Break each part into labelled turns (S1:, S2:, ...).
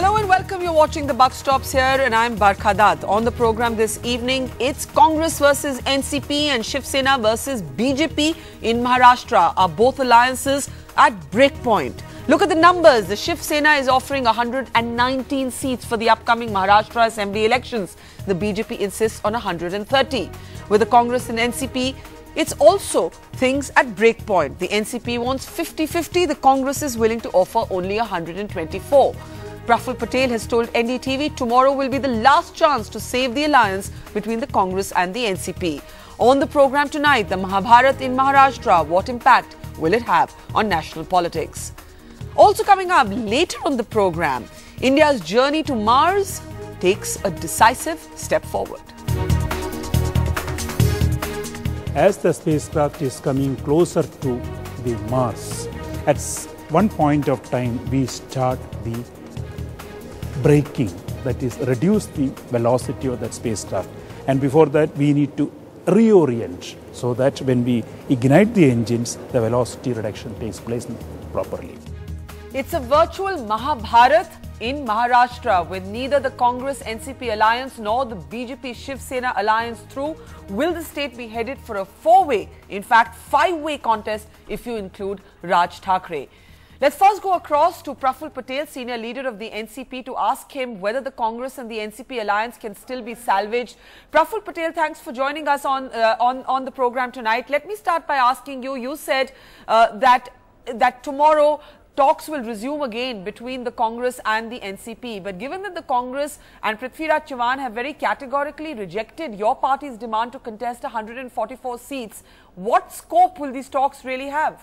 S1: Hello and welcome. You're watching The Buck Stops here and I'm Barkha Dutt. On the program this evening, it's Congress versus NCP and Shiv Sena versus BJP in Maharashtra. Are both alliances at breakpoint? Look at the numbers. The Shiv Sena is offering 119 seats for the upcoming Maharashtra Assembly elections. The BJP insists on 130. With the Congress and NCP, it's also things at breakpoint. The NCP wants 50-50. The Congress is willing to offer only 124. Praful Patel has told NDTV tomorrow will be the last chance to save the alliance between the Congress and the NCP. On the program tonight, the Mahabharat in Maharashtra. What impact will it have on national politics? Also coming up later on the program, India's journey to Mars takes a decisive step forward.
S2: As the spacecraft is coming closer to the Mars, at one point of time we start the braking, that is reduce the velocity of that spacecraft, and before that we need to reorient so that when we ignite the engines the velocity reduction takes place properly.
S1: It's a virtual Mahabharat in Maharashtra with neither the Congress-NCP alliance nor the BJP Shiv Sena alliance through. Will the state be headed for a four-way, in fact five-way contest if you include Raj Thackeray? Let's first go across to Praful Patel, senior leader of the NCP, to ask him whether the Congress and the NCP alliance can still be salvaged. Praful Patel, thanks for joining us on the program tonight. Let me start by asking you, you said that tomorrow talks will resume again between the Congress and the NCP. But given that the Congress and Prithviraj Chavan have very categorically rejected your party's demand to contest 144 seats, what scope will these talks really have?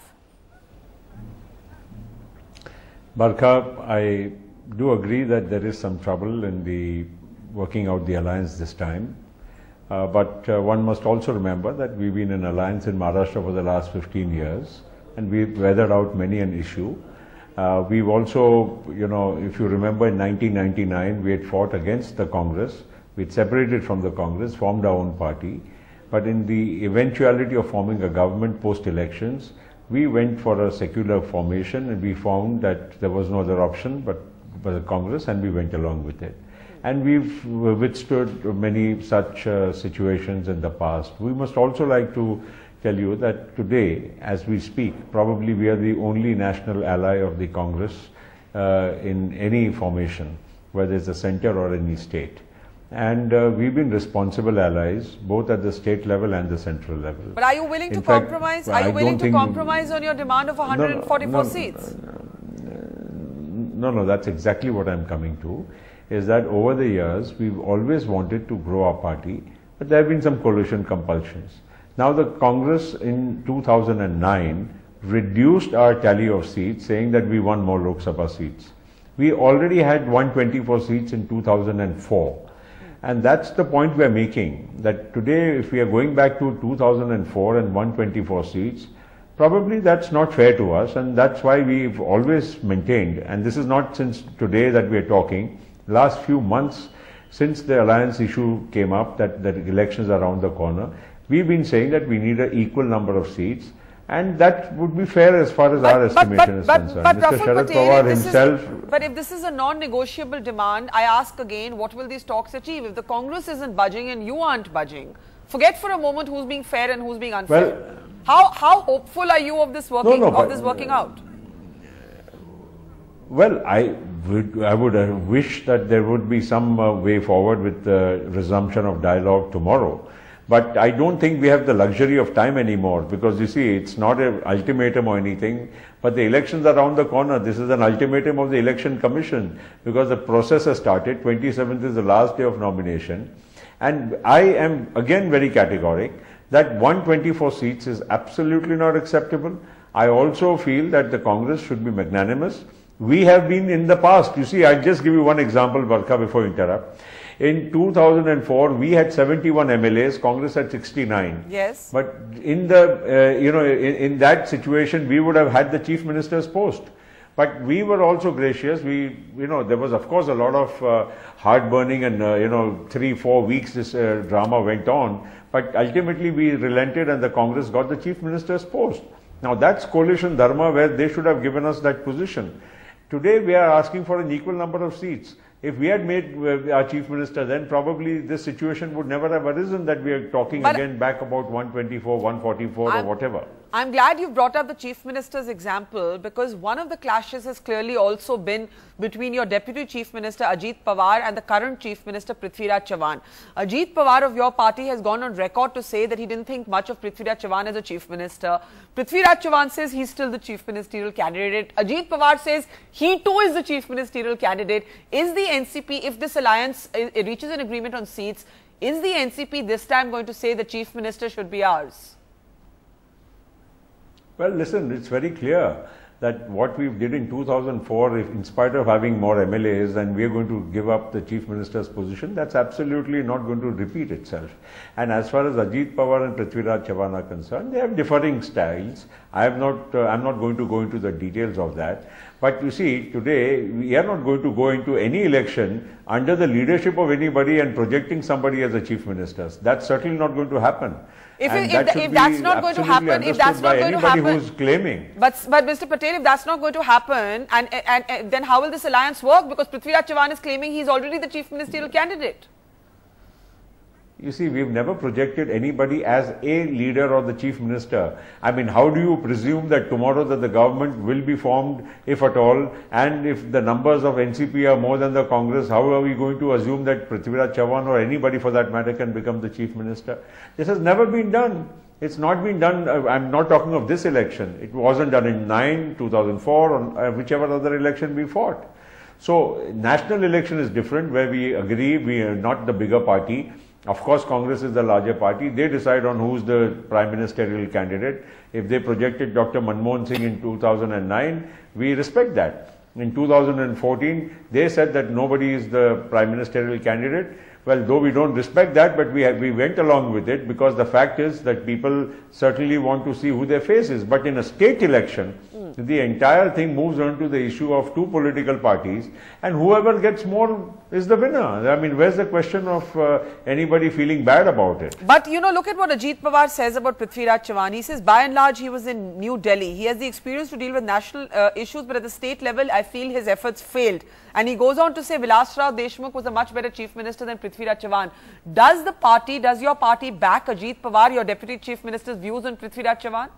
S3: Barkha, I do agree that there is some trouble in the working out the alliance this time. But one must also remember that we've been in alliance in Maharashtra for the last 15 years and we've weathered out many an issue. We've also, if you remember in 1999, we had fought against the Congress. We'd separated from the Congress, formed our own party. But in the eventuality of forming a government post-elections, we went for a secular formation and we found that there was no other option but the Congress, and we went along with it. And we've withstood many such situations in the past. We must also like to tell you that today, as we speak, probably we are the only national ally of the Congress in any formation, whether it's the center or any state. And we've been responsible allies both at the state level and the central level.
S1: But are you willing to compromise? Are you willing to compromise on your demand of 144 seats?
S3: No, that's exactly what I'm coming to, is that over the years we've always wanted to grow our party, but there have been some coalition compulsions. Now the Congress in 2009 reduced our tally of seats, saying that we won more Lok Sabha seats. We already had 124 seats in 2004. And that's the point we are making, that today if we are going back to 2004 and 124 seats, probably that's not fair to us, and that's why we've always maintained, and this is not since today that we are talking, last few months since the alliance issue came up, that the elections are around the corner, we've been saying that we need an equal number of seats, and that would be fair as far as our estimation is concerned. Mr. Sharad Pawar himself...
S1: But if this is a non-negotiable demand, I ask again, what will these talks achieve? If the Congress isn't budging and you aren't budging, forget for a moment who's being fair and who's being unfair. Well, how hopeful are you of this working out?
S3: Well, I would wish that there would be some way forward with the resumption of dialogue tomorrow. But I don't think we have the luxury of time anymore, because you see, it's not an ultimatum or anything, but the elections are around the corner. This is an ultimatum of the Election Commission, because the process has started. 27th is the last day of nomination. And I am again very categoric that 124 seats is absolutely not acceptable. I also feel that the Congress should be magnanimous. We have been in the past. You see, I'll just give you one example, Barkha, before you interrupt. In 2004, we had 71 MLAs, Congress had 69.
S1: Yes.
S3: But in the, in that situation, we would have had the Chief Minister's post. But we were also gracious. There was of course a lot of heart burning and 3-4 weeks this drama went on. But ultimately we relented and the Congress got the Chief Minister's post. Now that's coalition dharma, where they should have given us that position. Today we are asking for an equal number of seats. If we had made our chief minister, then probably this situation would never have arisen, that we are talking again back about 124, 144 or whatever.
S1: I'm glad you brought up the chief minister's example, because one of the clashes has clearly also been between your deputy chief minister Ajit Pawar and the current chief minister Prithviraj Chavan. Ajit Pawar of your party has gone on record to say that he didn't think much of Prithviraj Chavan as a chief minister. Prithviraj Chavan says he's still the chief ministerial candidate. Ajit Pawar says he too is the chief ministerial candidate. Is the NCP, if this alliance reaches an agreement on seats, is the NCP this time going to say the chief minister should be ours?
S3: Well, listen, it's very clear that what we did in 2004, in spite of having more MLAs, and we are going to give up the chief minister's position, that's absolutely not going to repeat itself. And as far as Ajit Pawar and Prithviraj Chavan are concerned, they have differing styles. I'm not going to go into the details of that. But you see, today we are not going to go into any election under the leadership of anybody and projecting somebody as a chief minister. That's certainly not going to happen.
S1: If that's not going to happen, if that's not going to happen,
S3: who's claiming.
S1: But Mr. Patel, if that's not going to happen, and then how will this alliance work? Because Prithviraj Chavan is claiming he's already the chief ministerial candidate.
S3: You see, we've never projected anybody as a leader or the chief minister. I mean, how do you presume that tomorrow that the government will be formed, if at all, and if the numbers of NCP are more than the Congress, how are we going to assume that Prithviraj Chavan or anybody for that matter can become the chief minister? This has never been done. It's not been done. I'm not talking of this election. It wasn't done in 2004, or whichever other election we fought. So, national election is different, where we agree we are not the bigger party. Of course, Congress is the larger party. They decide on who's the prime ministerial candidate. If they projected Dr. Manmohan Singh in 2009, we respect that. In 2014, they said that nobody is the prime ministerial candidate. Well, though we don't respect that, but we went along with it, because the fact is that people certainly want to see who their face is. But in a state election, the entire thing moves on to the issue of two political parties, and whoever gets more is the winner. I mean, where's the question of anybody feeling bad about it?
S1: But, you know, look at what Ajit Pawar says about Prithviraj Chavan. He says, by and large, he was in New Delhi. He has the experience to deal with national issues, but at the state level, I feel his efforts failed. And he goes on to say, Vilas Rao Deshmukh was a much better chief minister than Prithviraj Chavan. Does your party back Ajit Pawar, your deputy chief minister's views on Prithviraj Chavan?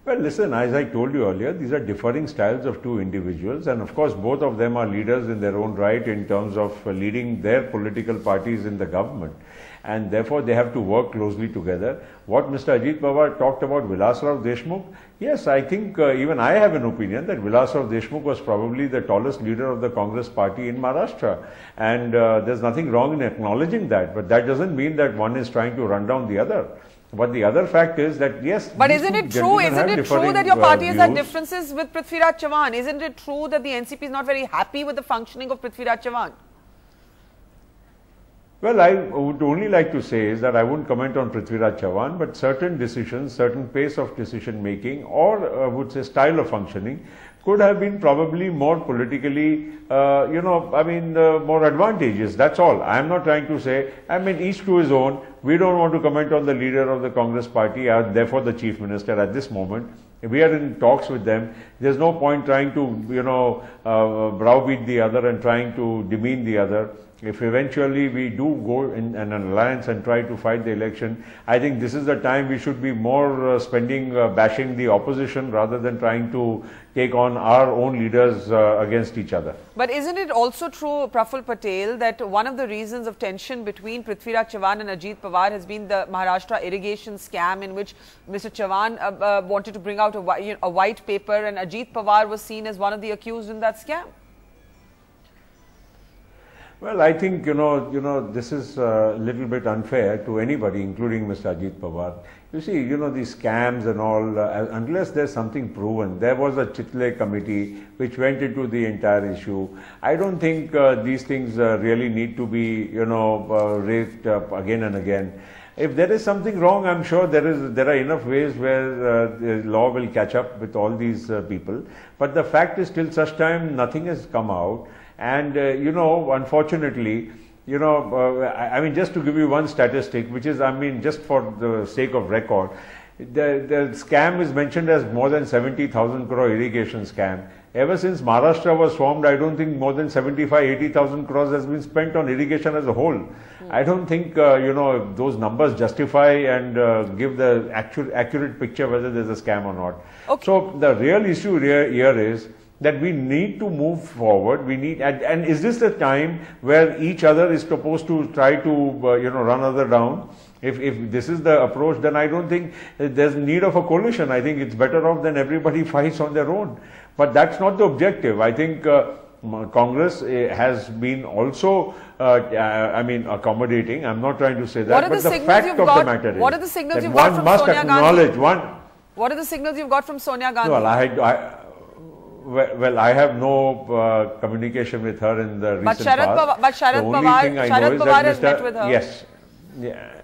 S3: Well, listen, as I told you earlier, these are differing styles of two individuals, and of course both of them are leaders in their own right in terms of leading their political parties in the government, and therefore they have to work closely together. What Mr. Ajit Pawar talked about Vilas Rao Deshmukh, yes, I think even I have an opinion that Vilas Rao Deshmukh was probably the tallest leader of the Congress party in Maharashtra, and there's nothing wrong in acknowledging that, but that doesn't mean that one is trying to run down the other. But the other fact is that, yes,
S1: but isn't it true that your party has had differences with Prithviraj Chavan? Isn't it true that the NCP is not very happy with the functioning of Prithviraj Chavan?
S3: Well, I would only like to say is that I wouldn't comment on Prithviraj Chavan, but certain decisions, certain pace of decision making, or would say style of functioning, could have been probably more politically, more advantageous. That's all. I am not trying to say, I mean, each to his own. We don't want to comment on the leader of the Congress party, therefore the chief minister at this moment. We are in talks with them. There's no point trying to, browbeat the other and trying to demean the other. If eventually we do go in an alliance and try to fight the election, I think this is the time we should be more bashing the opposition rather than trying to take on our own leaders against each other.
S1: But isn't it also true, Praful Patel, that one of the reasons of tension between Prithviraj Chavan and Ajit Pawar has been the Maharashtra irrigation scam, in which Mr. Chavan wanted to bring out a white paper, and Ajit Pawar was seen as one of the accused in that scam?
S3: Well, I think, this is a little bit unfair to anybody, including Mr. Ajit Pawar. You see, these scams and all, unless there's something proven. There was a Chitle committee which went into the entire issue. I don't think these things really need to be, raised up again and again. If there is something wrong, I'm sure there are enough ways where the law will catch up with all these people. But the fact is, till such time nothing has come out. And, unfortunately, I mean, just to give you one statistic, which is, I mean, just for the sake of record, The scam is mentioned as more than 70,000 crore irrigation scam. Ever since Maharashtra was formed, I don't think more than 75-80,000 crores has been spent on irrigation as a whole. I don't think, those numbers justify and give the accurate picture whether there's a scam or not.
S1: Okay.
S3: So the real issue here is that we need to move forward. We need, and is this the time where each other is supposed to try to, run other down? If this is the approach, then I don't think there's need of a coalition. I think it's better off than everybody fights on their own. But that's not the objective. I think Congress has been also, accommodating. I'm not trying to say that, but the fact of the matter is,
S1: what are the signals
S3: that
S1: you've got
S3: one
S1: from
S3: must
S1: Sonia
S3: acknowledge
S1: Gandhi? What are the signals you've got from Sonia Gandhi?
S3: Well, I have no communication with her in the recent past.
S1: But Sharad Pawar has met with her.
S3: Yes. Yeah.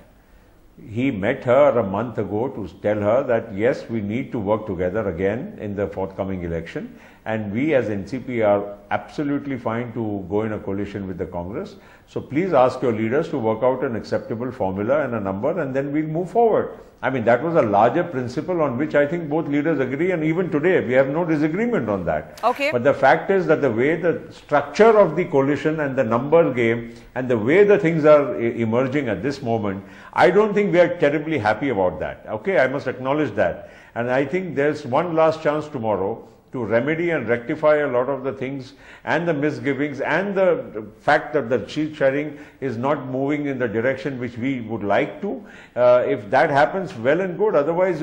S3: He met her a month ago to tell her that yes, we need to work together again in the forthcoming election, and we as NCP are absolutely fine to go in a coalition with the Congress. So please ask your leaders to work out an acceptable formula and a number, and then we'll move forward. I mean, that was a larger principle on which I think both leaders agree, and even today we have no disagreement on that.
S1: Okay.
S3: But the fact is that the way the structure of the coalition and the number game and the way the things are emerging at this moment, I don't think we are terribly happy about that. Okay, I must acknowledge that. And I think there's one last chance tomorrow to remedy and rectify a lot of the things and the misgivings and the fact that the seat sharing is not moving in the direction which we would like to. If that happens, well and good. Otherwise,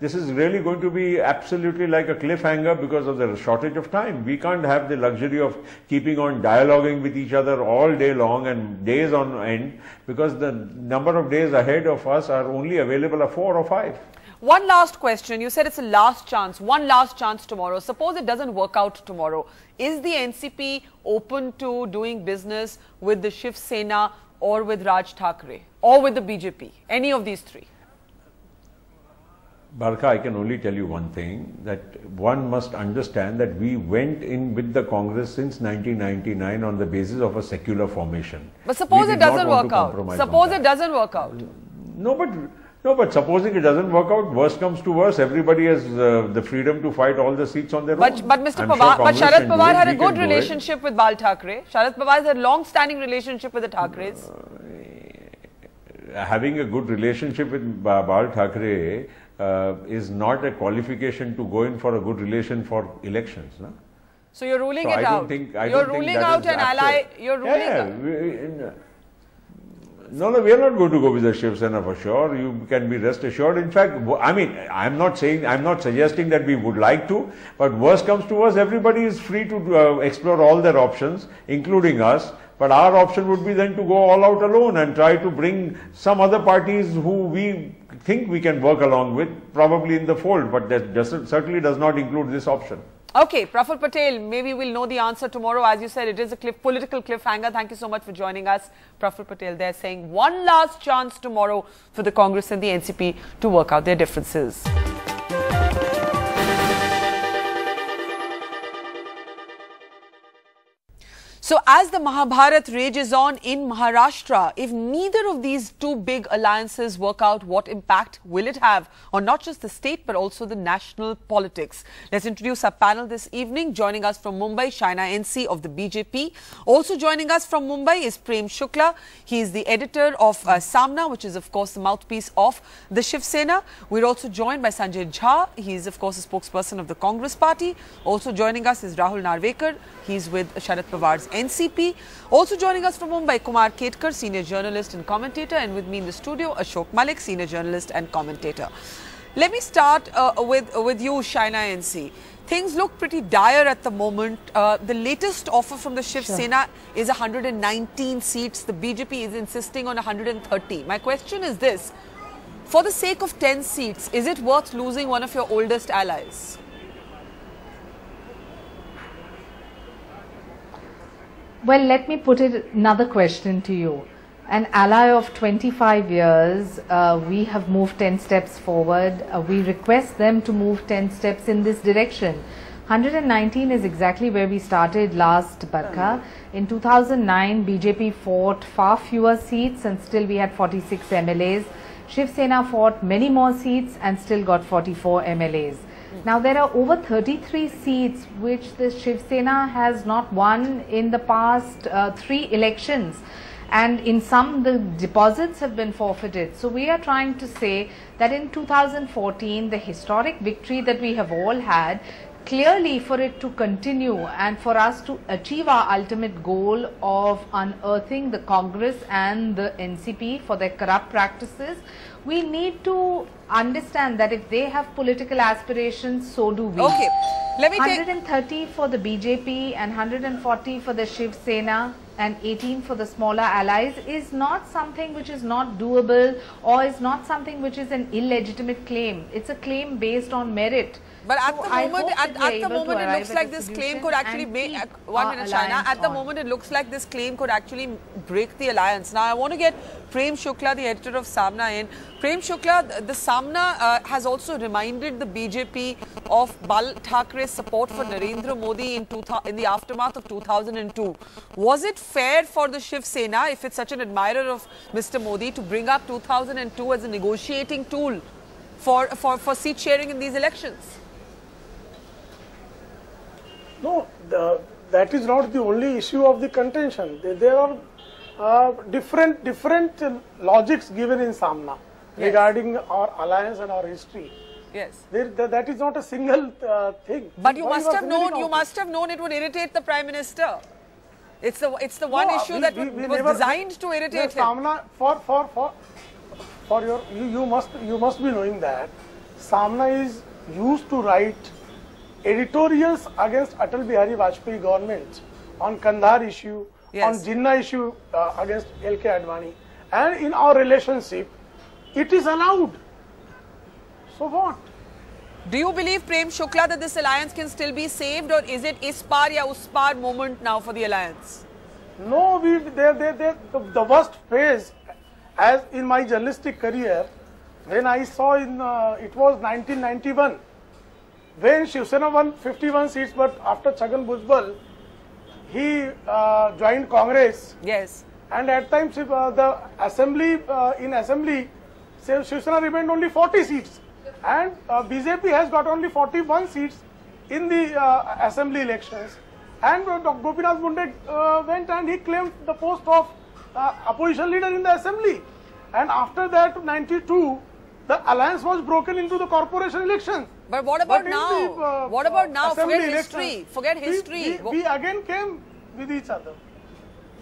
S3: this is really going to be absolutely like a cliffhanger because of the shortage of time. We can't have the luxury of keeping on dialoguing with each other all day long and days on end, because the number of days ahead of us are only available are 4 or 5.
S1: One last question. You said it's a last chance. One last chance tomorrow. Suppose it doesn't work out tomorrow. Is the NCP open to doing business with the Shiv Sena or with Raj Thackeray or with the BJP? Any of these three?
S3: Barkha, I can only tell you one thing, that one must understand that we went in with the Congress since 1999 on the basis of a secular formation.
S1: But suppose it doesn't work out. Suppose it doesn't work out.
S3: No, but supposing it doesn't work out, worst comes to worst, everybody has the freedom to fight all the seats on their own.
S1: But Mr. Pawar, but Sharad Pawar had a good relationship with Bal Thackeray. Sharad Pawar has a long-standing relationship with the Thackerays.
S3: Having a good relationship with Bal Thackeray is not a qualification to go in for a good relation for elections. No?
S1: So you're ruling it out. You're ruling out an ally. You're ruling out.
S3: No, we are not going to go with the Shiv Sena for sure. You can be rest assured. In fact, I mean, I'm not suggesting that we would like to, but worst comes to worst, everybody is free to explore all their options, including us. But our option would be then to go all out alone and try to bring some other parties who we think we can work along with, probably in the fold. But that certainly does not include this option.
S1: Okay, Praful Patel, maybe we'll know the answer tomorrow. As you said, it is a political cliffhanger. Thank you so much for joining us. Praful Patel there saying one last chance tomorrow for the Congress and the NCP to work out their differences. So as the Mahabharat rages on in Maharashtra, if neither of these two big alliances work out, what impact will it have on not just the state but also the national politics? Let's introduce our panel this evening. Joining us from Mumbai, Shaina NC of the BJP. Also joining us from Mumbai is Prem Shukla. He is the editor of Samna, which is of course the mouthpiece of the Shiv Sena. We're also joined by Sanjay Jha. He is of course a spokesperson of the Congress party. Also joining us is Rahul Narvekar. He's with Sharad Pawar's NCP. Also joining us from Mumbai, Kumar Ketkar, senior journalist and commentator, and with me in the studio, Ashok Malik, senior journalist and commentator. Let me start with you, Shaina NC. Things look pretty dire at the moment. The latest offer from the Shiv Sena is 119 seats. The BJP is insisting on 130. My question is this: for the sake of 10 seats, is it worth losing one of your oldest allies?
S4: Well, let me put it another question to you. An ally of 25 years, we have moved 10 steps forward. We request them to move 10 steps in this direction. 119 is exactly where we started last, Barkha. In 2009, BJP fought far fewer seats and still we had 46 MLAs. Shiv Sena fought many more seats and still got 44 MLAs. Now there are over 33 seats which the Shiv Sena has not won in the past 3 elections, and in some the deposits have been forfeited. So we are trying to say that in 2014, the historic victory that we have all had, clearly for it to continue and for us to achieve our ultimate goal of unearthing the Congress and the NCP for their corrupt practices, we need to understand that if they have political aspirations, so do we.
S1: Okay, let me take
S4: 130 for the BJP and 140 for the Shiv Sena and 18 for the smaller allies is not something which is not doable or is not something which is an illegitimate claim. It's a claim based on merit.
S1: But at
S4: So
S1: the
S4: I
S1: moment,
S4: hope that we are
S1: at the
S4: able to
S1: moment, it
S4: arrive
S1: looks
S4: at
S1: like
S4: a
S1: this claim
S4: solution
S1: could actually
S4: and
S1: make
S4: keep
S1: 1
S4: our
S1: minute, China.
S4: alliance
S1: At the
S4: on.
S1: moment, it looks like this claim could actually break the alliance. Now, I want to get Prem Shukla, the editor of Samna, in. Prem Shukla, the Samna has also reminded the BJP of Bal Thackeray's support for Narendra Modi in the aftermath of 2002. Was it fair for the Shiv Sena, if it's such an admirer of Mr. Modi, to bring up 2002 as a negotiating tool for seat sharing in these elections?
S5: No, that is not the only issue of the contention. There are different logics given in Samna regarding our alliance and our history.
S1: Yes.
S5: That is not a single thing.
S1: But you
S5: Why
S1: must
S5: are
S1: have known.
S5: singling
S1: You
S5: out
S1: must have known it would irritate the Prime Minister. It's the one issue that was
S5: never-
S1: designed to irritate him.
S5: Samna for your you must be knowing that Samna is used to write editorials against Atal Bihari Vajpayee government on Kandahar issue,
S1: Yes.
S5: on Jinnah issue against LK Advani, and in our relationship, it is allowed. So what?
S1: Do you believe, Prem Shukla, that this alliance can still be saved, or is it is par ya us par moment now for the alliance?
S5: No, the worst phase, as in my journalistic career, when I saw it was 1991, when Shiv Sena won 51 seats, but after Chhagan Bhujbal, he joined Congress,
S1: Yes.
S5: and at times the assembly, Shiv Sena remained only 40 seats, and BJP has got only 41 seats in the assembly elections, and Gopinath Munde went and he claimed the post of opposition leader in the assembly, and after that 92, the alliance was broken into the corporation elections.
S1: But what about
S5: But in
S1: now?
S5: the,
S1: What about now?
S5: assembly
S1: Forget
S5: elections,
S1: history. Forget history.
S5: We again came with each other.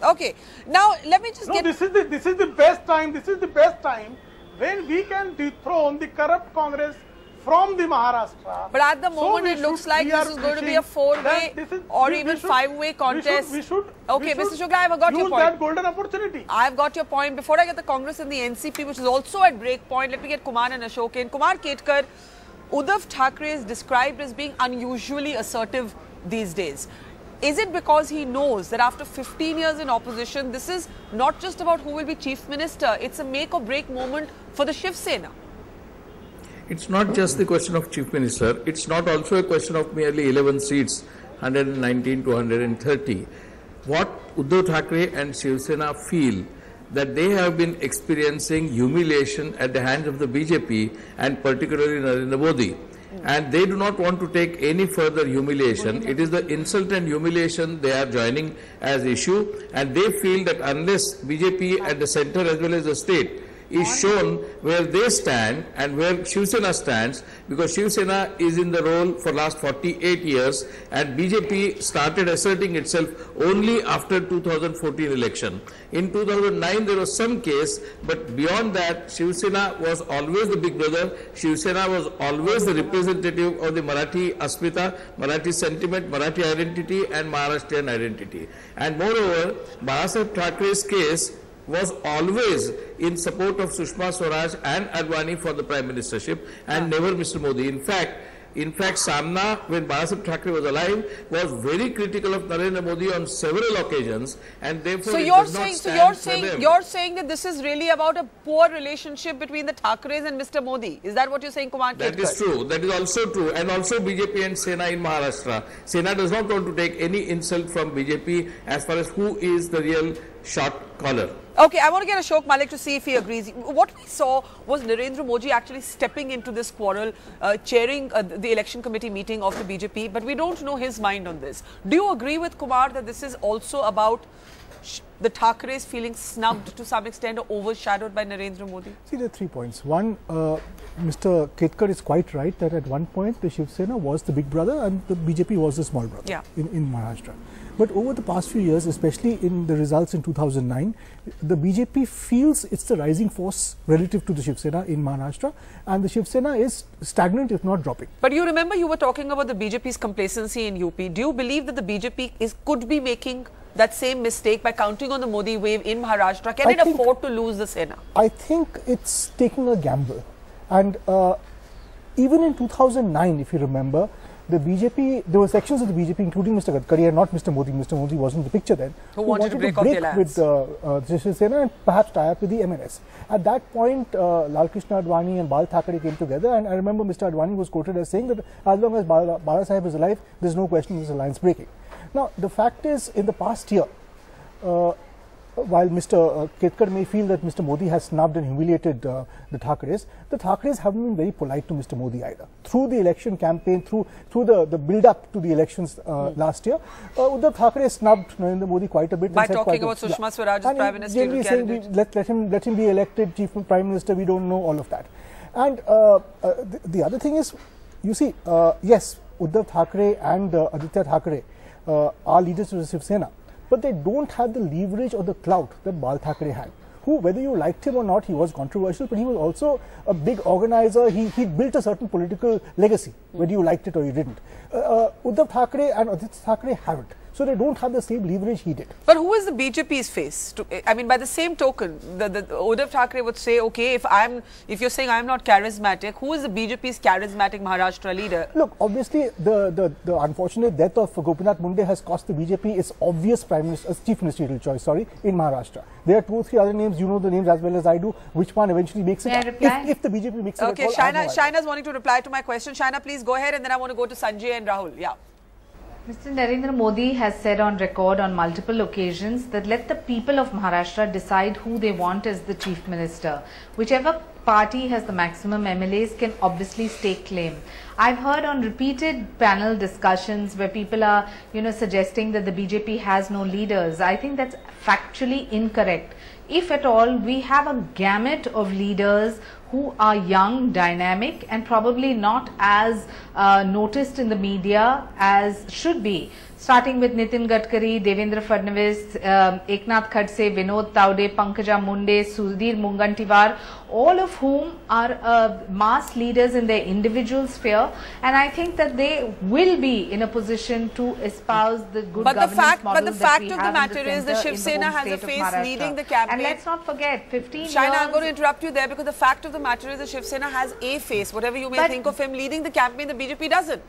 S1: Okay. Now let me just
S5: No,
S1: get.
S5: this is the best time. This is the best time when we can dethrone the corrupt Congress from the Maharashtra.
S1: But at the
S5: So
S1: moment,
S5: we
S1: it looks
S5: should-
S1: like
S5: we
S1: this
S5: are
S1: is going to be
S5: pushing
S1: a four-way
S5: that this is-
S1: or
S5: we
S1: even
S5: should-
S1: five-way contest.
S5: We should.
S1: Okay,
S5: we
S1: Mr.
S5: should
S1: Shukla, I've got your
S5: use
S1: point.
S5: that golden opportunity.
S1: I've got your point. Before I get the Congress and the NCP, which is also at break point, let me get Kumar and Ashok in. Kumar Ketkar, Uddhav Thackeray is described as being unusually assertive these days. Is it because he knows that after 15 years in opposition, this is not just about who will be chief minister, it's a make or break moment for the Shiv Sena?
S6: It's not just the question of chief minister, it's not also a question of merely 11 seats, 119 to 130. What Uddhav Thackeray and Shiv Sena feel that they have been experiencing humiliation at the hands of the BJP and particularly Narendra Modi. And they do not want to take any further humiliation. It is the insult and humiliation they are joining as issue, and they feel that unless BJP at the center as well as the state is shown where they stand and where Shiv Sena stands, because Shiv Sena is in the role for last 48 years and BJP started asserting itself only after 2014 election. In 2009 there was some case, but beyond that Shiv Sena was always the big brother. Shiv Sena was always the representative of the Marathi Asmita, Marathi sentiment, Marathi identity and Maharashtrian identity. And moreover, Balasaheb Thackeray's case was always in support of Sushma Swaraj and Advani for the Prime Ministership and never Mr. Modi. In fact, Samna, when Balasaheb Thackeray was alive, was very critical of Narendra Modi on several occasions, and therefore
S1: you're saying that this is really about a poor relationship between the Thackeray's and Mr. Modi. Is that what you're saying, Kumar Ketkar?
S6: That is true. That is also true. And also BJP and Sena in Maharashtra. Sena does not want to take any insult from BJP as far as who is the real shot caller.
S1: Okay, I want to get Ashok Malik to see if he agrees. What we saw was Narendra Modi actually stepping into this quarrel, chairing the election committee meeting of the BJP, but we don't know his mind on this. Do you agree with Kumar that this is also about the Thackeray's feeling snubbed to some extent or overshadowed by Narendra Modi?
S7: See, there are 3 points. One, Mr. Ketkar is quite right that at one point the Shiv Sena was the big brother and the BJP was the small brother in Maharashtra. But over the past few years, especially in the results in 2009, the BJP feels it's the rising force relative to the Shiv Sena in Maharashtra, and the Shiv Sena is stagnant if not dropping.
S1: But you remember you were talking about the BJP's complacency in UP. Do you believe that the BJP could be making that same mistake by counting on the Modi wave in Maharashtra? Can it afford to lose the Sena?
S7: I think it's taking a gamble. And even in 2009, if you remember, the BJP, there were sections of the BJP, including Mr. Gadkari and not Mr. Modi. Mr. Modi wasn't in the picture then.
S1: Who wanted to break
S7: with the Shiv Sena and perhaps tie up with the MNS. At that point, Lal Krishna Advani and Bal Thackeray came together, and I remember Mr. Advani was quoted as saying that as long as Bala Sahib is alive, there's no question this alliance breaking. Now, the fact is, in the past year, while Mr. Ketkar may feel that Mr. Modi has snubbed and humiliated the Thackeray's haven't been very polite to Mr. Modi either. Through the election campaign, through the build-up to the elections last year, Uddhav Thackeray snubbed Narendra Modi quite a bit.
S1: By talking about Sushma Swaraj as Prime Minister
S7: saying, let him be elected Chief Prime Minister, we don't know all of that. And the other thing is, you see, yes, Uddhav Thackeray and Aditya Thackeray are leaders of the Shiv Sena, but they don't have the leverage or the clout that Bal Thackeray had, who, whether you liked him or not, he was controversial, but he was also a big organizer. He built a certain political legacy, whether you liked it or you didn't. Uddhav Thackeray and Aditya Thackeray haven't. So they don't have the same leverage he did.
S1: But who is the BJP's face? I mean, by the same token, the Uddhav Thackeray would say, okay, if you're saying I'm not charismatic, who is the BJP's charismatic Maharashtra leader?
S7: Look, obviously, the unfortunate death of Gopinath Munde has cost the BJP its obvious chief ministerial choice, in Maharashtra. There are 2 or 3 other names, you know the names as well as I do. Which one eventually makes it? If the BJP makes it.
S1: Okay, Shaina's wanting to reply to my question. Shaina, please go ahead, and then I want to go to Sanjay and Rahul. Yeah.
S4: Mr. Narendra Modi has said on record on multiple occasions that let the people of Maharashtra decide who they want as the Chief Minister. Whichever party has the maximum MLAs can obviously stake claim. I've heard on repeated panel discussions where people are, suggesting that the BJP has no leaders. I think that's factually incorrect. If at all, we have a gamut of leaders who are young, dynamic, and probably not as noticed in the media as should be. Starting with Nitin Gadkari, Devendra Fadnavis, Eknath Khadse, Vinod Taude, Pankaja Munde, Sudhir Mungantiwar, all of whom are mass leaders in their individual sphere, and I think that they will be in a position to espouse the good governance model.
S1: But the fact of the matter is the Shiv Sena has a face leading the campaign.
S4: And let's not forget, 15 years...
S1: Shaina, I'm going to interrupt you there because the fact of the matter is the Shiv Sena has a face. Whatever you may think of him leading the campaign, the BJP doesn't.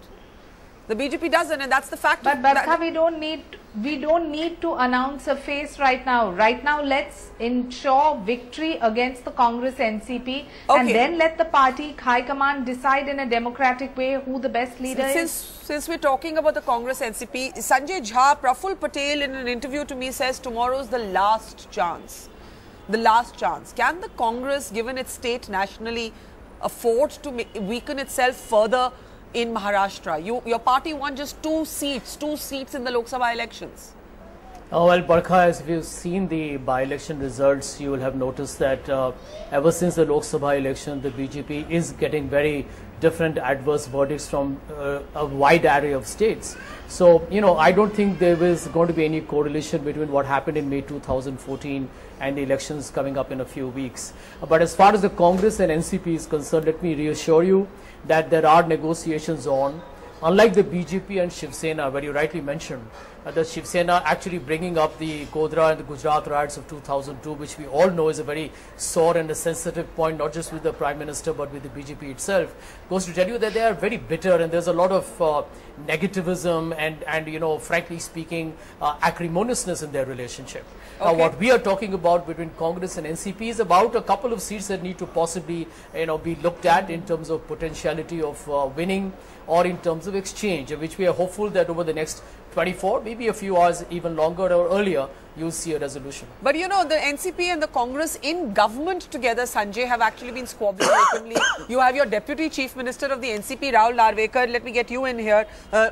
S1: The BJP doesn't, and that's the fact.
S4: But Barkha, we don't need to announce a face right now. Right now, let's ensure victory against the Congress NCP, and then let the party high command decide in a democratic way who the best leader is.
S1: Since we're talking about the Congress NCP, Sanjay Jha, Praful Patel in an interview to me says tomorrow's the last chance. The last chance. Can the Congress, given its state nationally, afford to weaken itself further in Maharashtra? Your party won just 2 seats in the Lok Sabha elections.
S8: Oh, well, Barkha, as we've seen the by-election results, you will have noticed that ever since the Lok Sabha election, the BJP is getting very different adverse verdicts from a wide array of states. So, I don't think there is going to be any correlation between what happened in May 2014 and the elections coming up in a few weeks. But as far as the Congress and NCP is concerned, let me reassure you that there are negotiations on. Unlike the BJP and Shiv Sena, where you rightly mentioned, the Shiv Sena actually bringing up the Godhra and the Gujarat riots of 2002, which we all know is a very sore and a sensitive point, not just with the Prime Minister, but with the BJP itself, goes to tell you that they are very bitter and there's a lot of negativism and frankly speaking, acrimoniousness in their relationship. Now, what we are talking about between Congress and NCP is about a couple of seats that need to possibly, be looked at in terms of potentiality of winning or in terms of exchange, which we are hopeful that over the next 24, maybe maybe a few hours, even longer or earlier, you'll see a resolution.
S1: But you know, the NCP and the Congress in government together, Sanjay, have actually been squabbling openly. You have your Deputy Chief Minister of the NCP, Rahul Narvekar. Let me get you in here.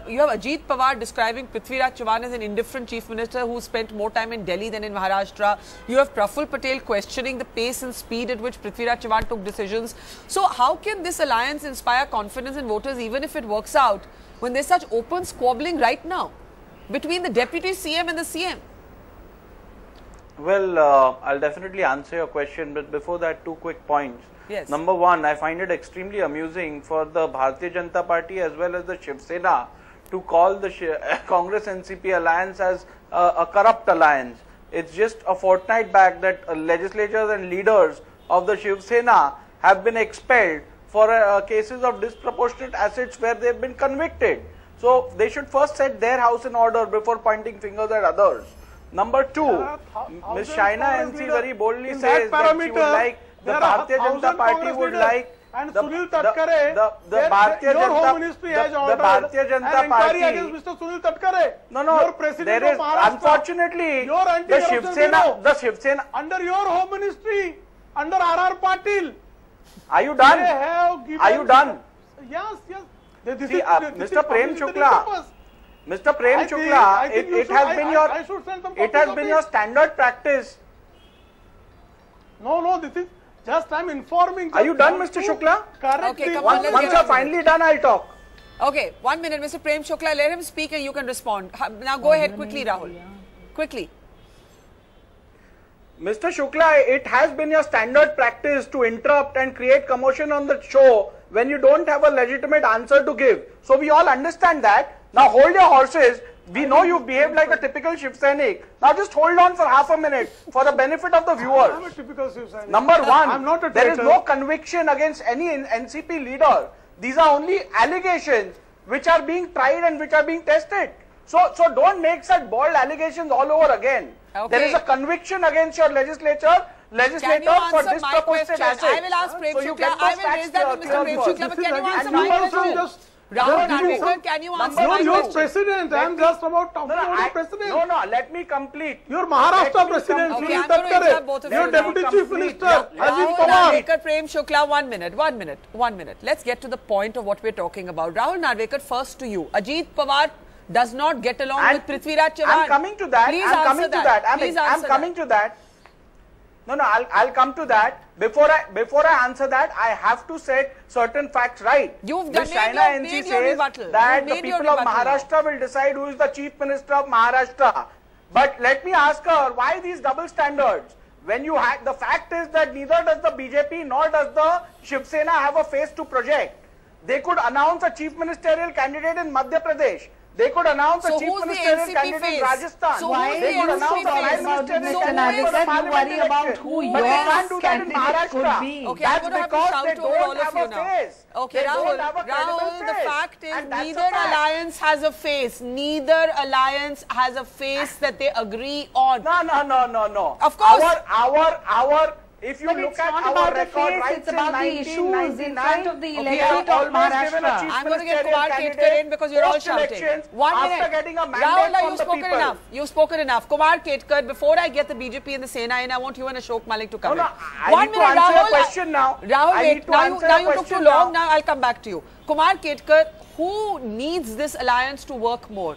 S1: You have Ajit Pawar describing Prithviraj Chavan as an indifferent Chief Minister who spent more time in Delhi than in Maharashtra. You have Praful Patel questioning the pace and speed at which Prithviraj Chavan took decisions. So how can this alliance inspire confidence in voters even if it works out when there's such open squabbling right now between the Deputy CM and the CM?
S9: Well, I'll definitely answer your question, but before that, 2 quick points.
S1: Yes.
S9: Number one, I find it extremely amusing for the Bharatiya Janata Party as well as the Shiv Sena to call the Congress NCP alliance as a corrupt alliance. It's just a fortnight back that legislators and leaders of the Shiv Sena have been expelled for cases of disproportionate assets where they've been convicted. So they should first set their house in order before pointing fingers at others. Number two, Ms. Shaina NC very boldly says that she would like, the Bharatiya Janata Party would like,
S5: and Sunil Tatkare,
S9: the Bharatiya
S5: your
S9: Janata,
S5: Home Ministry has ordered
S9: Bharatiya Janata
S5: an
S9: Party
S5: inquiry against Mr. Sunil Tatkare.
S9: No,
S5: your president
S9: there is,
S5: of Maharashtra,
S9: unfortunately,
S5: your
S9: the Shiv Sena,
S5: under your Home Ministry, under R.R. Patil.
S9: Are you done? Are you done?
S5: Yes.
S9: See, Mr. Prem Shukla, Mr. Prem Shukla, it has been your standard practice.
S5: No, this is just I'm informing.
S9: Are you done, Mr. Shukla?
S1: Okay, come on,
S9: once you're finally done, I'll talk.
S1: Okay, 1 minute, Mr. Prem Shukla, let him speak and you can respond. Now go ahead quickly, Rahul. Quickly.
S9: Mr. Shukla, it has been your standard practice to interrupt and create commotion on the show when you don't have a legitimate answer to give. So we all understand that. Now hold your horses. We know you behave like a typical Shiv Sainik. Now just hold on for half a minute for the benefit of the viewers.
S5: I'm a typical Shiv Sainik.
S9: Number one,
S5: I'm not a
S9: there is no conviction against any NCP leader. These are only allegations which are being tried and which are being tested. So don't make such bold allegations all over again.
S1: Okay.
S9: There is a conviction against your legislator for disproportionate assets.
S1: I will ask Prem Shukla. I will raise that with Mr. Prem Shukla, but can you answer my question? Rahul Narvekar, can you answer my
S5: Your
S1: question?
S5: president, I am just about talking about your president.
S9: No, let me complete.
S5: Your Maharashtra president,
S1: Okay,
S5: Sunil
S1: I'm going to interrupt both
S5: Tatkare,
S1: of
S5: your
S1: you
S5: Deputy
S1: now.
S5: Chief Minister, Ajit
S1: Rahul
S5: Pawar.
S1: Narvekar, Prem Shukla, 1 minute. Let's get to the point of what we're talking about. Rahul Narvekar, first to you. Ajit Pawar does not get along with Prithviraj Chavan.
S9: I'm coming to that.
S1: Please
S9: I'm
S1: answer that.
S9: I'm coming to that. No, I'll come to that. Before I answer that, I have to set certain facts right.
S1: You've
S9: Ms. Shaina NC says that the people of Maharashtra will decide who is the Chief Minister of Maharashtra. But let me ask her, why these double standards? When you have, the fact is that neither does the BJP nor does the Shiv Sena have a face to project. They could announce a chief ministerial candidate in Madhya Pradesh. They could announce a chief ministerial candidate in Rajasthan.
S1: So why
S9: they could announce a prime ministerial candidate for the parliament election. But they can't do that in Maharashtra.
S1: Okay,
S9: That's
S1: I'm going to have to
S9: because
S1: shout
S9: they
S1: over all
S9: don't
S1: of
S9: have
S1: you
S9: a
S1: now.
S9: face.
S1: Okay,
S9: They
S1: Rahul,
S9: don't have a credible
S1: the
S9: face.
S1: fact is
S9: And that's a
S1: neither
S9: fact.
S1: alliance has a face. Neither alliance has a face that they agree on.
S9: No.
S1: Of course.
S9: Our if you
S4: But
S9: look
S4: it's
S9: at
S4: not
S9: our
S4: about the
S9: record
S4: face,
S9: right
S4: it's about the issues in front of the electorate of Maharashtra.
S1: I'm going to get Kumar Ketkar in because you're all shouting. 1 minute.
S9: After getting a mandate
S1: Rahul,
S9: from
S1: you've
S9: the
S1: spoken
S9: people.
S1: enough. You've spoken enough. Kumar Ketkar, before I get the BJP and the Sena in, I want you and Ashok Malik to come in.
S9: I need to answer your question now.
S1: Rahul,
S9: I
S1: wait.
S9: need to
S1: Now
S9: answer
S1: you
S9: your
S1: took too
S9: question
S1: long.
S9: now.
S1: Now I'll come back to you. Kumar Ketkar, who needs this alliance to work more?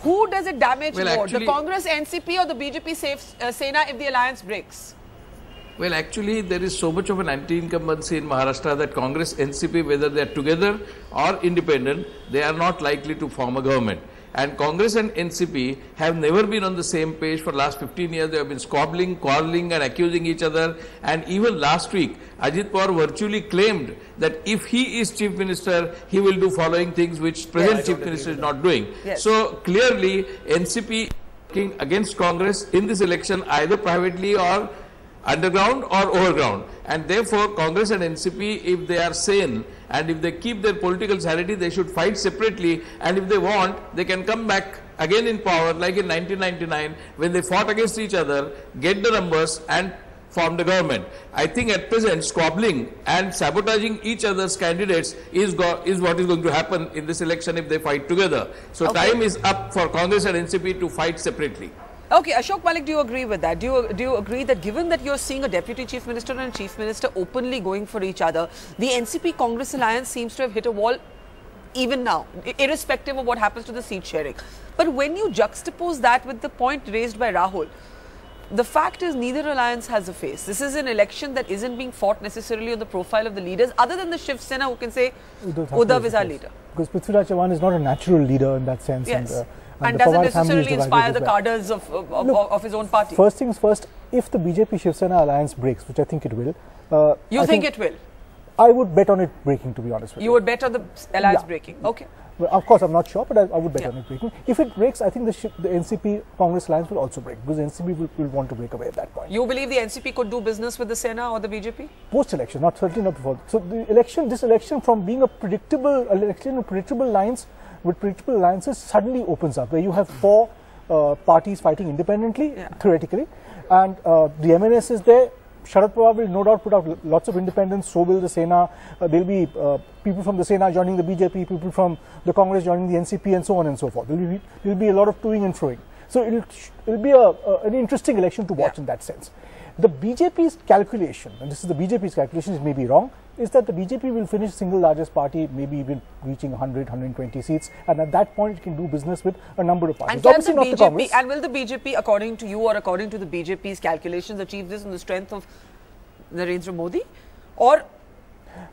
S1: Who does it damage more?
S6: Actually,
S1: the Congress, NCP or the BJP Sena if the alliance breaks?
S6: Well, actually, there is so much of an anti-incumbency in Maharashtra that Congress, NCP, whether they are together or independent, they are not likely to form a government. And Congress and NCP have never been on the same page for the last 15 years. They have been squabbling, quarreling and accusing each other. And even last week, Ajit Pawar virtually claimed that if he is Chief Minister, he will do following things which present Chief Minister is not doing.
S1: Yes.
S6: So clearly, NCP working against Congress in this election, either privately or underground or overground, and therefore Congress and NCP, if they are sane and if they keep their political sanity, they should fight separately, and if they want, they can come back again in power like in 1999 when they fought against each other, get the numbers and form the government. I think at present squabbling and sabotaging each other's candidates is what is going to happen in this election if they fight together. So time is up for Congress and NCP to fight separately.
S1: Okay, Ashok Malik, do you agree with that? Do you agree that given that you're seeing a Deputy Chief Minister and Chief Minister openly going for each other, the NCP-Congress alliance seems to have hit a wall even now, irrespective of what happens to the seat sharing? But when you juxtapose that with the point raised by Rahul, the fact is neither alliance has a face. This is an election that isn't being fought necessarily on the profile of the leaders, other than the Shiv Sena who can say, Uddhav is our leader.
S7: Because Prithviraj Chavan is not a natural leader in that sense.
S1: Yes. And doesn't necessarily inspire the cadres of his own party.
S7: First things first, if the BJP Shiv Sena alliance breaks, which I think it will.
S1: You think it will?
S7: I would bet on it breaking, to be honest with you.
S1: You would bet on the alliance breaking? Okay.
S7: Well, of course, I'm not sure, but I would bet on it breaking. If it breaks, I think the NCP-Congress alliance will also break, because the NCP will want to break away at that point.
S1: You believe the NCP could do business with the Sena or the BJP?
S7: Post-election, certainly not before. So this election from being a predictable election with predictable lines, with predictable alliances, suddenly opens up, where you have four parties fighting independently, theoretically, and the MNS is there. Sharad Pawar will no doubt put out lots of independents, so will the Sena. There will be people from the Sena joining the BJP, people from the Congress joining the NCP, and so on and so forth. There will be a lot of toing and froing. So it will be an interesting election to watch in that sense. The BJP's calculation, and this is the BJP's calculation, it may be wrong, is that the BJP will finish single largest party, maybe even reaching 100, 120 seats, and at that point it can do business with a number of parties.
S1: And obviously not the Congress. And will the BJP, according to you or according to the BJP's calculations, achieve this on the strength of Narendra Modi or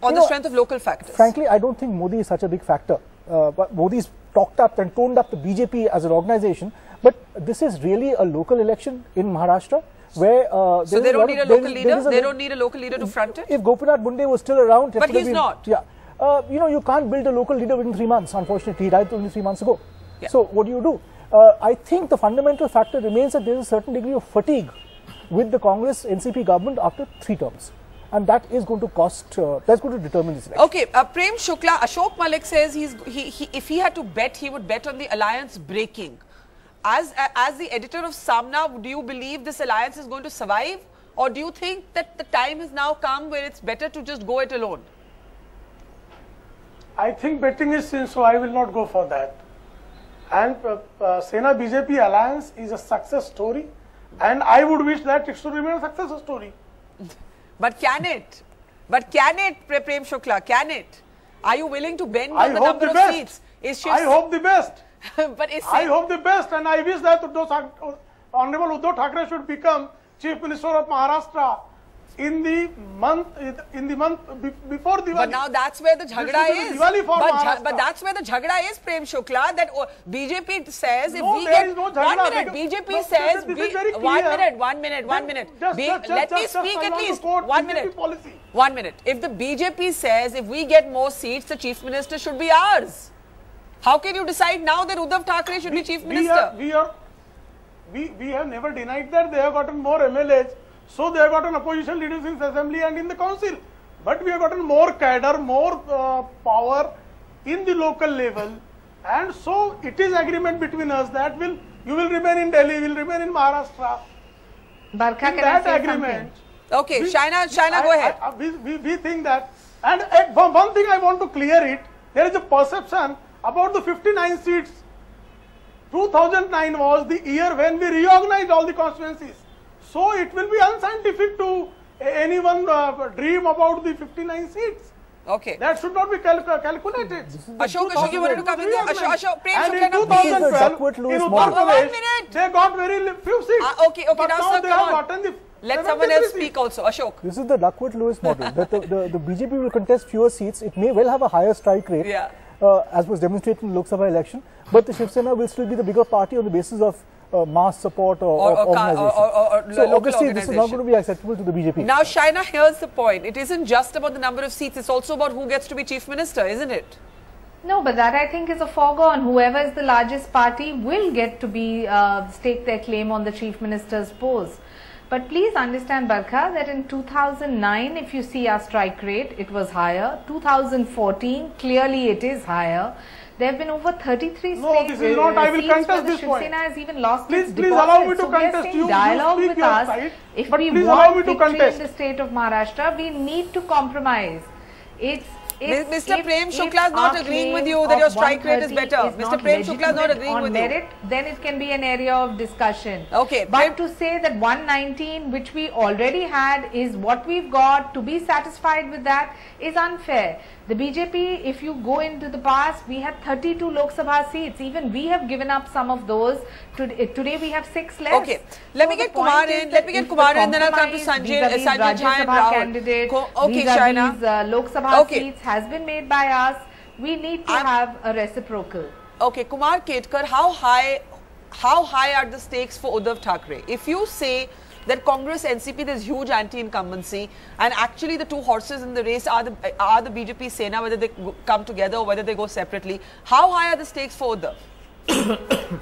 S1: on the strength of local factors?
S7: Frankly, I don't think Modi is such a big factor. But Modi's talked up and toned up the BJP as an organization, but this is really a local election in Maharashtra, where
S1: so they don't need a local leader. They don't need a local leader to front it.
S7: If Gopinath Munde was still around,
S1: but he's not.
S7: Yeah, you can't build a local leader within 3 months. Unfortunately, he died only 3 months ago. Yeah. So what do? I think the fundamental factor remains that there is a certain degree of fatigue with the Congress NCP government after 3 terms, and that is going to cost. That's going to determine this election.
S1: Okay, Prem Shukla, Ashok Malik says if he had to bet, he would bet on the alliance breaking. As the editor of Samna, do you believe this alliance is going to survive, or do you think that the time has now come where it's better to just go it alone?
S5: I think betting is sin, so I will not go for that. And Sena BJP alliance is a success story, and I would wish that it should remain a success story.
S1: But can it? But can it, Prem Shukla? Can it? Are you willing to bend on the number of seats?
S5: I hope the best.
S1: But
S5: I hope the best, and I wish that Honorable Uddhav Thackeray should become Chief Minister of Maharashtra in the month before Diwali.
S1: But now that's where the jhagda is. But that's where the jhagda is, Prem Shukla. That BJP says if we get 1 minute, BJP says 1 minute. Let me speak at least 1 minute. 1 minute. If the BJP says if we get more seats, the Chief Minister should be ours. How can you decide now that Uddhav Thackeray should be Chief Minister?
S5: We have never denied that they have gotten more MLAs, so they have gotten opposition leaders in the assembly and in the council. But we have gotten more cadre, more power in the local level, and so it is agreement between us that you will remain in Delhi, will remain in Maharashtra.
S4: Barkha,
S5: in that agreement.
S1: Okay, Shaina, go ahead.
S5: We think that, and one thing I want to clear it, there is a perception about the 59 seats. 2009 was the year when we reorganized all the constituencies. So it will be unscientific to anyone dream about the 59 seats.
S1: Okay.
S5: That should not be calculated.
S1: Ashok, you wanted to come in there? Ashok, Prem
S5: and in 2012, in Uttar Pradesh, they got very few seats.
S1: Okay, now
S5: they have gotten the
S1: let someone else speak also. Ashok.
S7: This is the Duckworth-Lewis model. That the BJP will contest fewer seats. It may well have a higher strike rate.
S1: Yeah.
S7: As was demonstrated in the Lok Sabha election, but the Shiv Sena will still be the bigger party on the basis of mass support or organization. So obviously this is not going to be acceptable to the BJP.
S1: Now Shaina, here's the point. It isn't just about the number of seats, it's also about who gets to be Chief Minister, isn't it?
S4: No, but that I think is a foregone. Whoever is the largest party will get to be stake their claim on the Chief Minister's post. But please understand, Barkha, that in 2009, if you see our strike rate, it was higher. 2014, clearly it is higher. There have been over 33
S5: No, this is not. I will contest this point.
S4: Shiv Sena has even lost
S5: Please,
S4: its
S5: please
S4: deposits.
S5: allow me to
S4: So we are
S5: contest
S4: saying
S5: you.
S4: dialogue
S5: You speak
S4: with
S5: your
S4: us.
S5: side,
S4: If
S5: but
S4: we
S5: please allow me
S4: want
S5: to
S4: victory
S5: contest.
S4: in the state of Maharashtra, we need to compromise.
S1: Mr. Prem Shukla is not agreeing with you that your strike rate is better. Mr. Prem Shukla is not agreeing with
S4: merit, you. Then it can be an area of discussion.
S1: Okay.
S4: But to say that 119, which we already had, is what we've got, to be satisfied with that is unfair. The BJP, if you go into the past, we had 32 Lok Sabha seats. Even we have given up some of those. Today we have 6 less.
S1: Okay. Let me get Kumar in. Let me get Kumar in, then I'll come to Sanjay Jha and Rahul.
S4: Candidate,
S1: okay, Shaina.
S4: Lok Sabha seats has been made by us. We need to have a reciprocal.
S1: Okay, Kumar Ketkar, how high are the stakes for Uddhav Thackeray? If you say that Congress, NCP, there's huge anti-incumbency, and actually the two horses in the race are the BJP Sena, whether they come together or whether they go separately. How high are the stakes for Uddhav?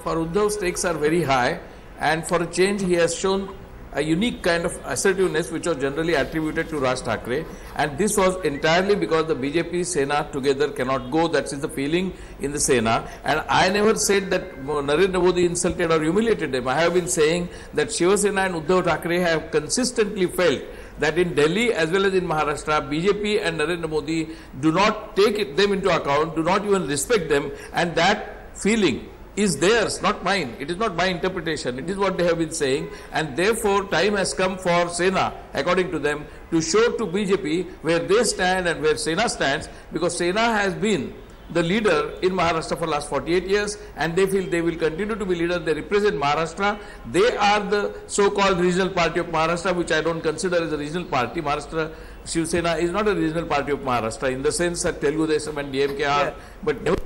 S6: For Uddhav, stakes are very high, and for a change, he has shown a unique kind of assertiveness which was generally attributed to Raj Thackeray, and this was entirely because the BJP Sena together cannot go. That is the feeling in the Sena, and I never said that Narendra Modi insulted or humiliated them. I have been saying that Shiv Sena and Uddhav Thackeray have consistently felt that in Delhi as well as in Maharashtra, BJP and Narendra Modi do not take them into account, do not even respect them, and that feeling is theirs, not mine. It is not my interpretation. It is what they have been saying, and therefore time has come for Sena, according to them, to show to BJP where they stand and where Sena stands, because Sena has been the leader in Maharashtra for the last 48 years, and they feel they will continue to be leader. They represent Maharashtra. They are the so-called regional party of Maharashtra, which I don't consider as a regional party. Maharashtra Shiv Sena is not a regional party of Maharashtra in the sense that Telugu Desam and DMK are, but never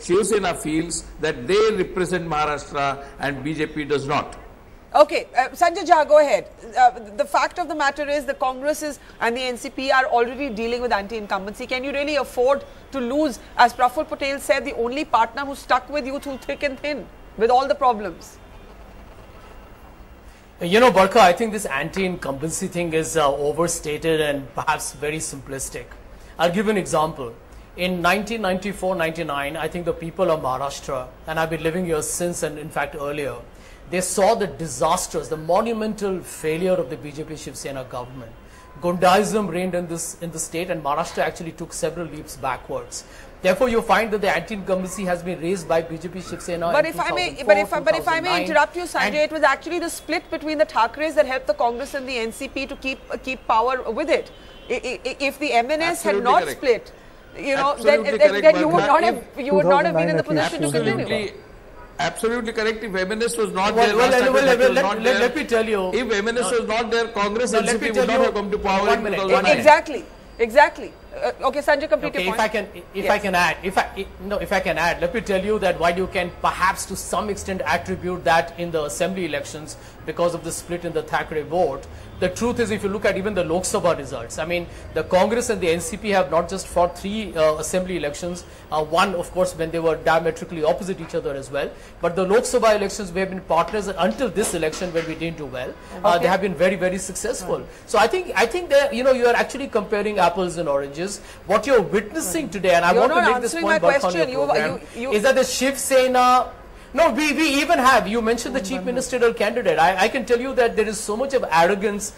S6: Shiv Sena feels that they represent Maharashtra and BJP does not.
S1: Okay, Sanjay Jha, go ahead. The fact of the matter is the Congress and the NCP are already dealing with anti-incumbency. Can you really afford to lose, as Praful Patel said, the only partner who stuck with you through thick and thin with all the problems?
S8: You know, Barkha, I think this anti-incumbency thing is overstated and perhaps very simplistic. I'll give an example. In 1994-99, I think the people of Maharashtra, and I've been living here since and in fact earlier, they saw the disastrous, the monumental failure of the BJP Shiv Sena government. Gundaism reigned in the state, and Maharashtra actually took several leaps backwards. Therefore, you find that the anti-incumbency has been raised by BJP Shiv Sena.
S1: But if I may interrupt you, Sanjay, it was actually the split between the Thackeray's that helped the Congress and the NCP to keep power with it. If the MNS had not split, you know, then you would not have been in the position to continue.
S6: Absolutely correct. If MNS was not
S8: there, let me tell you.
S6: If MNS was not there, Congress and NCP would not have come to power in
S1: 2009. Exactly. Okay, Sanjay, complete your point.
S8: If I can add, let me tell you that while you can perhaps to some extent attribute that in the assembly elections because of the split in the Thackeray vote, the truth is if you look at even the Lok Sabha results, I mean, the Congress and the NCP have not just fought 3 assembly elections, one of course when they were diametrically opposite each other as well, but the Lok Sabha elections we have been partners until this election when we didn't do well. They have been very, very successful. So I think that, you know, you are actually comparing apples and oranges. What you're witnessing today, and I want to make this point back on your program, is that the Shiv Sena. No, we even have, you mentioned the chief ministerial candidate. I can tell you that there is so much of arrogance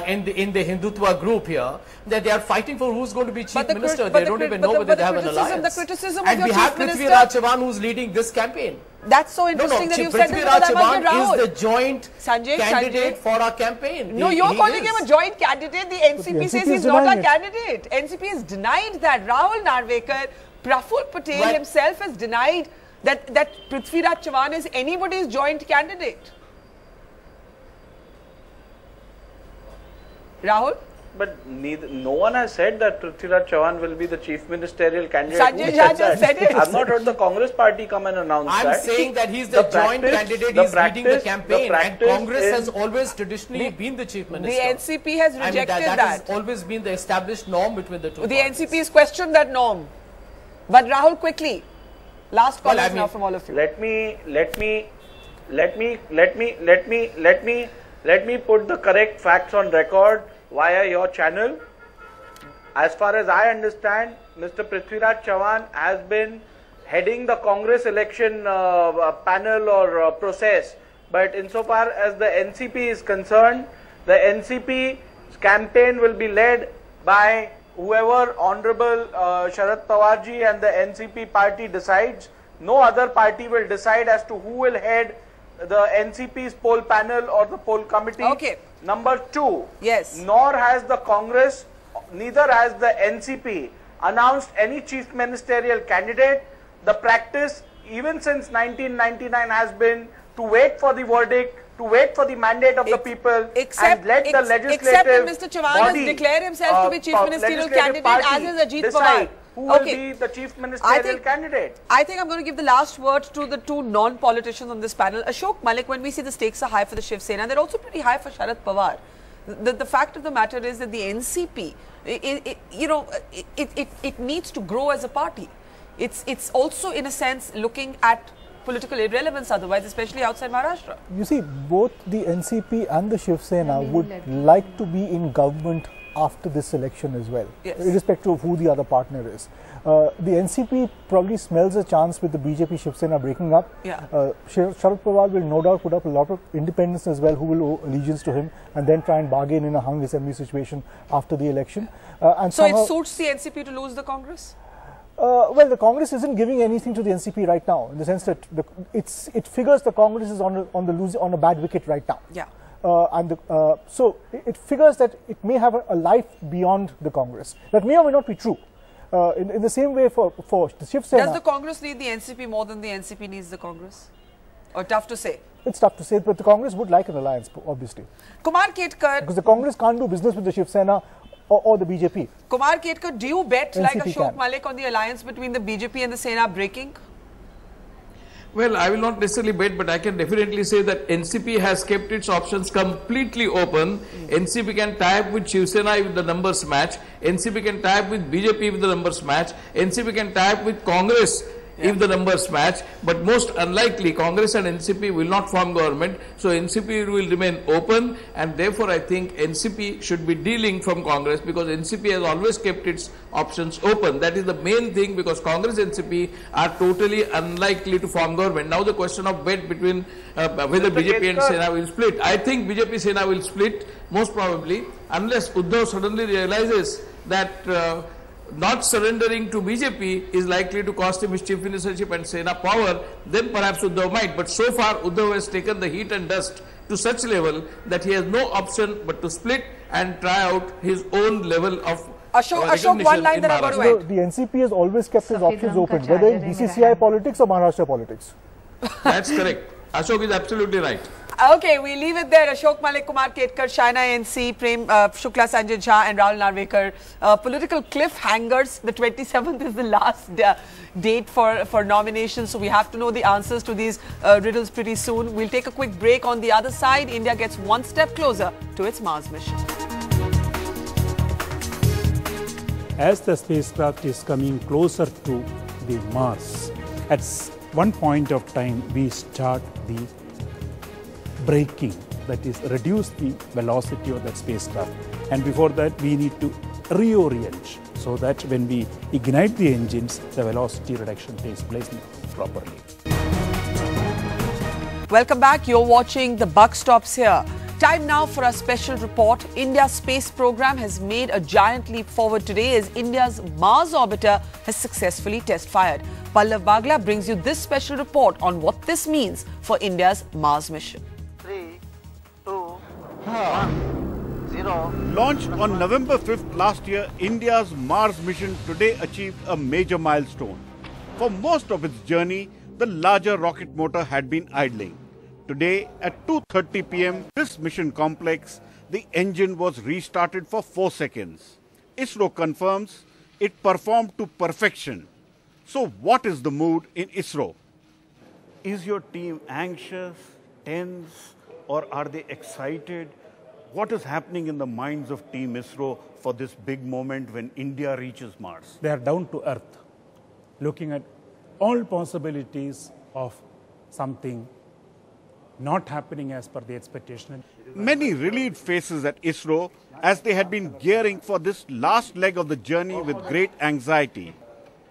S8: in the Hindutva group here that they are fighting for who's going to be chief minister. They don't even know whether they have an alliance. And we have Prithviraj Chavan who's leading this campaign.
S1: That's so interesting that you said this, because
S8: Prithviraj Chavan is the joint candidate for our campaign.
S1: No, you're calling him a joint candidate. The NCP says he's not a candidate. NCP has denied that. Rahul Narvekar, Praful Patel himself has denied that Prithviraj Chavan is anybody's joint candidate. Rahul?
S9: But no one has said that Prithviraj Chavan will be the chief ministerial candidate.
S1: Sanjay Jha just said it.
S9: I've not heard the Congress party come and announce that.
S8: I'm saying that he's the joint candidate, he's leading the campaign, and Congress has always traditionally been the chief minister.
S1: The NCP has rejected that.
S8: That has always been the established norm between the two.
S1: The NCP has questioned that norm. But Rahul, quickly. Last call now from all of you.
S9: Let me put the correct facts on record via your channel. As far as I understand, Mr. Prithviraj Chavan has been heading the Congress election panel or process. But insofar as the NCP is concerned, the NCP's campaign will be led by whoever Honorable Sharad Pawar ji and the NCP party decides. No other party will decide as to who will head the NCP's poll panel or the poll committee.
S1: Okay.
S9: Number two,
S1: yes,
S9: nor has the Congress, neither has the NCP announced any chief ministerial candidate. The practice, even since 1999, has been to wait for the verdict, to wait for the mandate of the people, and let the legislative
S1: except that Mr. Chauhan has
S9: body,
S1: declared himself to be chief ministerial candidate, as is Ajit Pawar.
S9: Who will be the chief ministerial candidate?
S1: I think I'm going to give the last word to the two non-politicians on this panel. Ashok Malik, when we see the stakes are high for the Shiv Sena, they're also pretty high for Sharad Pawar. The fact of the matter is that the NCP, it needs to grow as a party. It's also, in a sense, looking at political irrelevance otherwise, especially outside Maharashtra.
S7: You see, both the NCP and the Shiv Sena would like to be in government after this election as well,
S1: yes,
S7: irrespective of who the other partner is. The NCP probably smells a chance with the BJP Shiv Sena breaking up.
S1: Yeah.
S7: Sharad Pawar will no doubt put up a lot of independents as well who will owe allegiance to him and then try and bargain in a hung assembly situation after the election.
S1: So it suits the NCP to lose the Congress?
S7: Well, the Congress isn't giving anything to the NCP right now, in the sense that it figures the Congress is on a bad wicket right now.
S1: Yeah.
S7: So it figures that it may have a life beyond the Congress. That may or may not be true. In the same way for the Shiv Sena.
S1: Does the Congress need the NCP more than the NCP needs the Congress? Or tough to say?
S7: It's tough to say, but the Congress would like an alliance, obviously.
S1: Kumar Ketkar.
S7: Because the Congress can't do business with the Shiv Sena or the BJP.
S1: Kumar Ketkar, do you bet
S7: NCP
S1: like Ashok
S7: can.
S1: Malik on the alliance between the BJP and the Sena breaking?
S6: Well, I will not necessarily bet, but I can definitely say that NCP has kept its options completely open. NCP can tie up with Shiv Sena if the numbers match. NCP can tie up with BJP if the numbers match. NCP can tie up with Congress if the numbers match. But most unlikely, Congress and NCP will not form government. So NCP will remain open, and therefore I think NCP should be dealing from Congress, because NCP has always kept its options open. That is the main thing, because Congress and NCP are totally unlikely to form government. Now the question of bet between whether BJP and Sena will split. I think BJP Sena will split most probably, unless Uddhav suddenly realizes that not surrendering to BJP is likely to cost him his chief ministership and Sena power. Then perhaps Uddhav might. But so far Uddhav has taken the heat and dust to such level that he has no option but to split and try out his own level of
S1: Ashok, one line that I got to add.
S7: The NCP has always kept its options open, whether in BCCI politics or Maharashtra politics.
S6: That's correct. Ashok is absolutely right.
S1: Okay, we leave it there. Ashok Malik, Kumar Ketkar, Shaina NC, Prem Shukla, Sanjay Jha and Rahul Narvekar. Political cliffhangers. The 27th is the last date for nominations, so we have to know the answers to these riddles pretty soon. We'll take a quick break. On the other side, India gets one step closer to its Mars mission.
S2: As the spacecraft is coming closer to the Mars, at one point of time we start the braking, that is reduce the velocity of that spacecraft, and before that we need to reorient so that when we ignite the engines the velocity reduction takes place properly.
S1: Welcome back. You're watching The Buck Stops Here. Time now for a special report. India's space program has made a giant leap forward today as India's Mars orbiter has successfully test-fired. Pallav Bagla brings you this special report on what this means for India's Mars mission.
S10: 3, 2, 1, 0.
S11: Launched on November 5th last year, India's Mars mission today achieved a major milestone. For most of its journey, the larger rocket motor had been idling. Today at 2:30 p.m. this mission complex, the engine was restarted for 4 seconds. ISRO confirms it performed to perfection. So what is the mood in ISRO? Is your team anxious, tense, or are they excited? What is happening in the minds of Team ISRO for this big moment when India reaches Mars?
S2: They are down to earth, looking at all possibilities of something not happening as per the expectation.
S11: Many relieved faces at ISRO as they had been gearing for this last leg of the journey with great anxiety.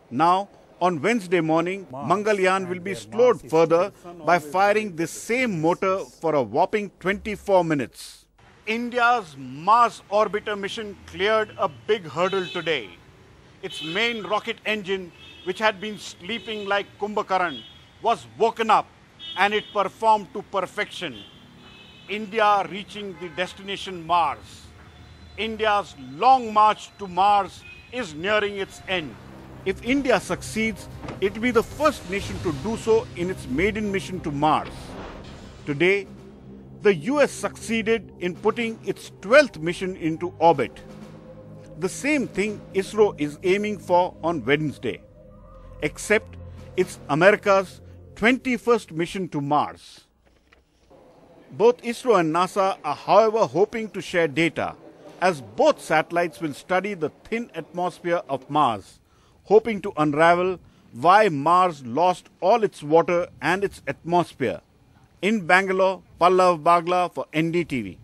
S11: Now, On Wednesday morning, Mangalyaan will be slowed further by firing the same motor for a whopping 24 minutes. India's Mars orbiter mission cleared a big hurdle today. Its main rocket engine, which had been sleeping like Kumbhakaran, was woken up and it performed to perfection. India reaching the destination Mars. India's long march to Mars is nearing its end. If India succeeds, it will be the first nation to do so in its maiden mission to Mars. Today, the US succeeded in putting its 12th mission into orbit. The same thing ISRO is aiming for on Wednesday, except it's America's 21st mission to Mars. Both ISRO and NASA are, however, hoping to share data, as both satellites will study the thin atmosphere of Mars, hoping to unravel why Mars lost all its water and its atmosphere. In Bangalore, Pallav Bagla for NDTV.